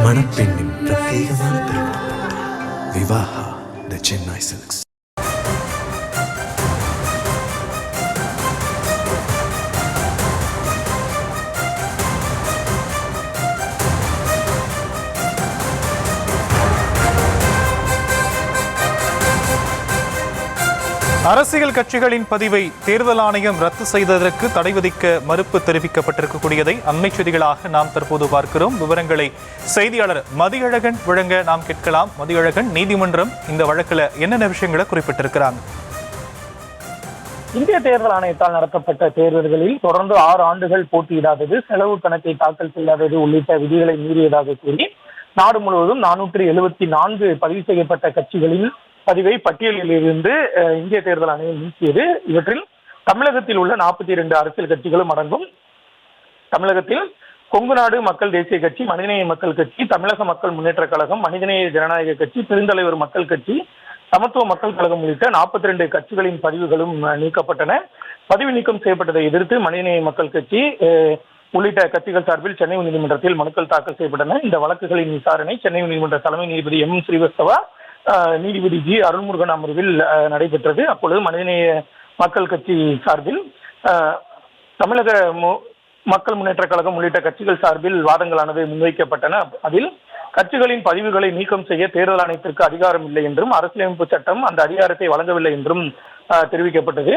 மணப்பெண்ணின் பிரத்யேகமான திருமணம் விவாஹா தி சென்னை சில்க்ஸ். அரசியல் கட்சிகளின் பதிவை தேர்தல் ஆணையம் ரத்து செய்ததற்கு தடை விதிக்க மறுப்பு தெரிவிக்கப்பட்டிருக்கக்கூடியதை அண்மை செய்திகளாக நாம் தற்போது பார்க்கிறோம். விவரங்களை செய்தியாளர் மதியழகன் வழங்க நாம் கேட்கலாம். மதியழகன், நீதிமன்றம் இந்த வழக்குல என்னென்ன விஷயங்களை குறிப்பிட்டிருக்கிறாங்க? இந்திய தேர்தல் ஆணையத்தால் நடத்தப்பட்ட தேர்தல்களில் தொடர்ந்து 6 ஆண்டுகள் போட்டியிடாதது, செலவு கணக்கை தாக்கல் செய்யாதது உள்ளிட்ட விதிகளை மீறியதாக கூறி நாடு முழுவதும் 474 பதிவு செய்யப்பட்ட கட்சிகளின் பதிவை பட்டியலில் இருந்து இந்திய தேர்தல் ஆணையம் நீக்கியது. இவற்றில் தமிழகத்தில் உள்ள 42 அரசியல் கட்சிகளும் அடங்கும். தமிழகத்தில் கொங்கு நாடு மக்கள் தேசிய கட்சி, மனிதநேய மக்கள் கட்சி, தமிழக மக்கள் முன்னேற்ற கழகம், மனிதநேய ஜனநாயக கட்சி, பெருந்தலைவர் மக்கள் கட்சி, சமத்துவ மக்கள் கழகம் உள்ளிட்ட 42 கட்சிகளின் பதிவுகளும் நீக்கப்பட்டன. பதிவு நீக்கம் செய்யப்பட்டதை எதிர்த்து மனிதநேய மக்கள் கட்சி உள்ளிட்ட கட்சிகள் சார்பில் சென்னை உயர்நீதிமன்றத்தில் மனுக்கள் தாக்கல் செய்யப்பட்டன. இந்த வழக்குகளின் விசாரணை சென்னை உயர்நீதிமன்ற தலைமை நீதிபதி எம் ஸ்ரீவத்சவா, நீதிபதி ஜி அருள்முருகன் அமர்வில் நடைபெற்றது. அப்பொழுது மனிதநேய மக்கள் கட்சி சார்பில் தமிழக மக்கள் முன்னேற்ற கழகம் உள்ளிட்ட கட்சிகள் சார்பில் வாதங்களானது முன்வைக்கப்பட்டன. அதில் கட்சிகளின் பதிவுகளை நீக்கம் செய்ய தேர்தல் ஆணையத்திற்கு அதிகாரம் இல்லை என்றும் அரசியலமைப்பு சட்டம் அந்த அதிகாரத்தை வழங்கவில்லை என்றும் தெரிவிக்கப்பட்டது.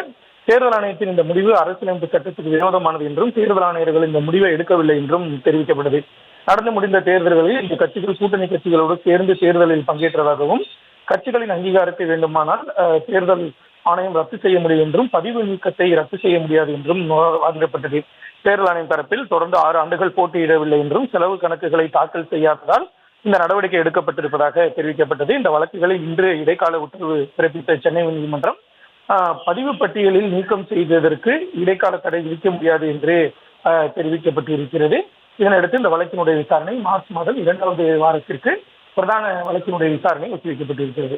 தேர்தல் ஆணையத்தின் இந்த முடிவு அரசியலமைப்பு சட்டத்துக்கு விரோதமானது என்றும் தேர்தல் ஆணையர்கள் இந்த முடிவை எடுக்கவில்லை என்றும் தெரிவிக்கப்பட்டது. நடந்து முடிந்த தேர்தல்களில் இந்த கட்சிகள் கூட்டணி கட்சிகளோடு சேர்ந்து தேர்தலில் பங்கேற்றதாகவும் கட்சிகளின் அங்கீகாரத்தை வேண்டுமானால் தேர்தல் ஆணையம் ரத்து செய்ய முடியும் என்றும் பதிவு நீக்கத்தை ரத்து செய்ய முடியாது என்றும் வாதிடப்பட்டது. தேர்தல் ஆணையம் தரப்பில் தொடர்ந்து 6 ஆண்டுகள் போட்டியிடவில்லை என்றும் செலவு கணக்குகளை தாக்கல் செய்யாததால் இந்த நடவடிக்கை எடுக்கப்பட்டிருப்பதாக தெரிவிக்கப்பட்டது. இந்த வழக்குகளில் இன்று இடைக்கால உத்தரவு பிறப்பித்த சென்னை உயர்நீதிமன்றம் பதிவு பட்டியலில் நீக்கம் செய்ததற்கு இடைக்கால தடை விதிக்க முடியாது என்று தெரிவிக்கப்பட்டிருக்கிறது. இதனையடுத்து இந்த வழக்கினுடைய விசாரணை மார்ச் மாதம் 2வது வாரத்திற்கு பிரதான வழக்கினுடைய விசாரணை ஒத்திவைக்கப்பட்டிருக்கிறது.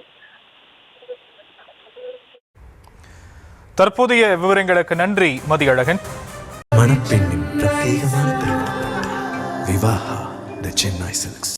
தற்போதைய விவரங்களுக்கு நன்றி மதியழகன். மணப்பெண்ணின் பிரத்யேகமான திருமணம் விவாஹா தி சென்னை சில்க்ஸ்.